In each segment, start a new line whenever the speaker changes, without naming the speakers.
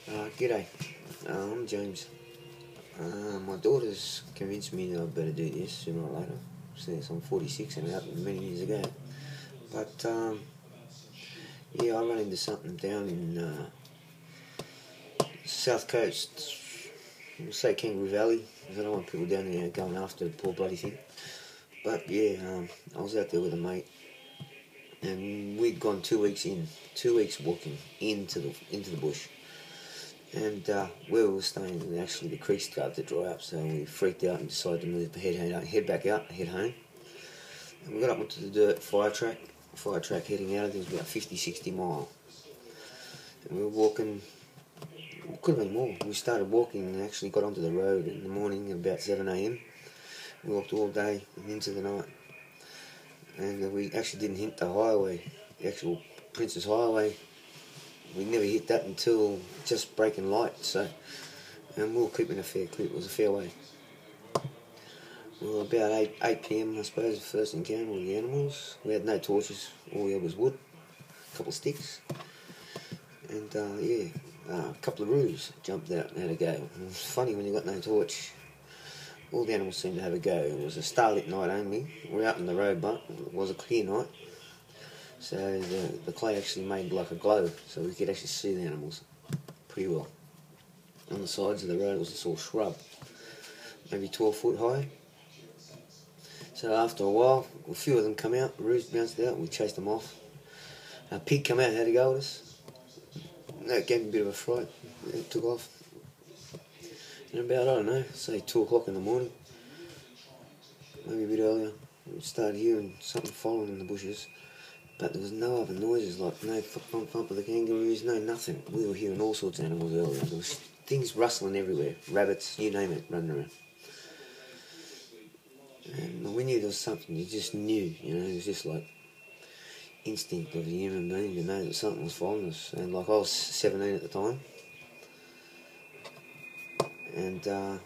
G'day, I'm James. My daughter's convinced me that I better do this sooner or later, since I'm 46 and it happened many years ago. But yeah, I ran into something down in South Coast, we'll say Kangaroo Valley. I don't want people down there going after the poor bloody thing. But yeah, I was out there with a mate, and we'd gone 2 weeks walking into the bush. And where we were staying, actually the creek started to dry up, so we freaked out and decided to move, head back out, head home. And we got up onto the dirt fire track heading out. I think it was about 50-60 mile. And we were walking, it could have been more. We started walking and actually got onto the road in the morning at about 7 AM. We walked all day and into the night. And we actually didn't hit the highway, the actual Princess Highway. We never hit that until just breaking light, and we were keeping a fair clip. It was a fair way. We were about 8 PM, I suppose, the first encounter with the animals. We had no torches, all we had was wood, a couple of sticks, and a couple of roos jumped out and had a go. And it was funny when you got no torch. All the animals seemed to have a go. It was a starlit night only. We were out on the road, but it was a clear night. So the clay actually made like a glow, so we could actually see the animals pretty well. On the sides of the road was a sort of shrub, maybe 12 foot high. So after a while, a few of them come out, roos bounced out, we chased them off. A pig come out, had a go at us. That gave me a bit of a fright. It took off. And about, I don't know, say 2 o'clock in the morning, maybe a bit earlier, we started hearing something following in the bushes. But there was no other noises, like no thump of the kangaroos, no nothing. We were hearing all sorts of animals earlier. There was things rustling everywhere, rabbits, you name it, running around. And we knew there was something, you just knew, it was just like instinct of a human being to know that something was following us. And like I was 17 at the time. And the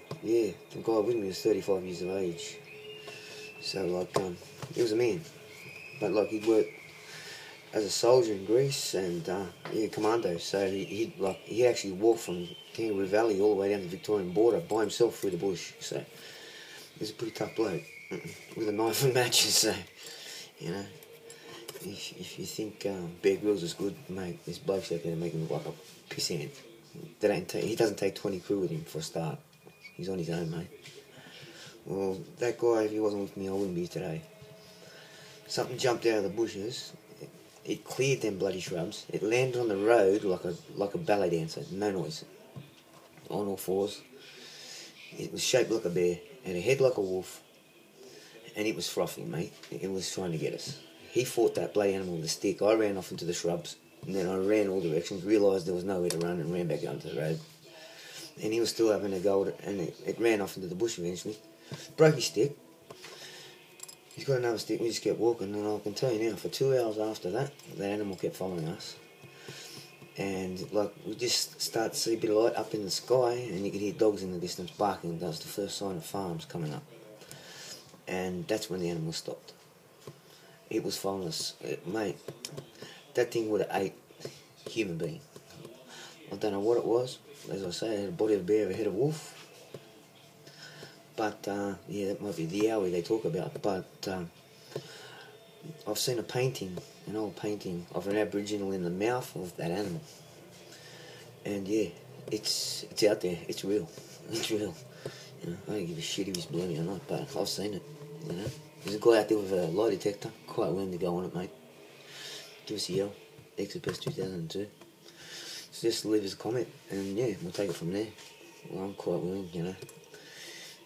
guy with me was 35 years of age. So like, he was a man. But like he'd worked as a soldier in Greece and commando, so he actually walked from Kangaroo Valley all the way down to the Victorian border by himself through the bush. So he's a pretty tough bloke with a knife and matches. So if you think Bear Grylls is good, mate, this bloke's out there making him look like a pissant. He doesn't take 20 crew with him for a start. He's on his own, mate. Well, that guy, if he wasn't with me, I wouldn't be here today. Something jumped out of the bushes. It cleared them bloody shrubs. It landed on the road like a ballet dancer, no noise. On all fours. It was shaped like a bear, had a head like a wolf, and it was frothing, mate. It was trying to get us. He fought that bloody animal with a stick. I ran off into the shrubs, and then I ran all directions, realised there was nowhere to run, and ran back out into the road. And he was still having a go at it, and it ran off into the bush eventually. Broke his stick. He's got another stick, we just kept walking, and I can tell you now, for 2 hours after that, that animal kept following us. And like, we just start to see a bit of light up in the sky, and you could hear dogs in the distance barking. That was the first sign of farms coming up. And that's when the animal stopped. It was following us. Mate, that thing would have ate a human being. I don't know what it was. As I say, it had a body of a bear, a head of a wolf. But, that might be the owie they talk about, but I've seen an old painting of an Aboriginal in the mouth of that animal. And it's out there, it's real, I don't give a shit if he's bloody or not, but I've seen it, There's a guy out there with a lie detector, quite willing to go on it, mate. Give us a yell, Exodus 2002. So just leave us a comment, and we'll take it from there. Well, I'm quite willing,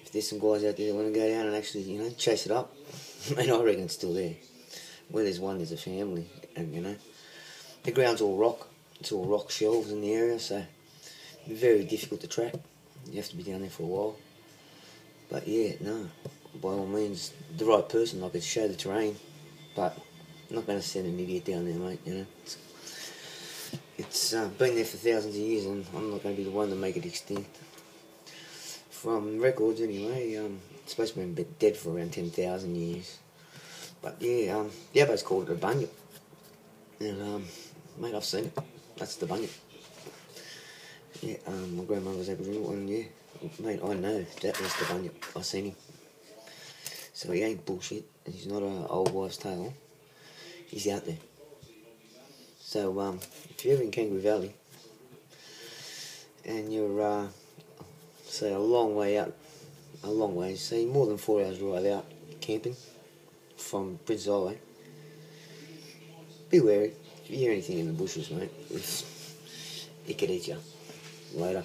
If there's some guys out there that want to go down and actually, chase it up, I reckon it's still there. Where there's one, there's a family, and the ground's all rock. It's all rock shelves in the area, so very difficult to track. You have to be down there for a while. But by all means, the right person, I could show the terrain, but I'm not going to send an idiot down there, mate. It's been there for thousands of years, and I'm not going to be the one to make it extinct. From records anyway, it's supposed to have been dead for around 10,000 years. But the Abbots called it a bunyip. And mate, I've seen it. That's the bunyip. Yeah, my grandmother was Aboriginal, and yeah, mate, I know that was the Bunyip. I seen him. So he ain't bullshit, and he's not an old wives' tale. He's out there. So, if you're ever in Kangaroo Valley, and you're, say, a long way out, say more than 4 hours drive out, camping, from Prince Highway, be wary. If you hear anything in the bushes, mate, it could eat you. Later.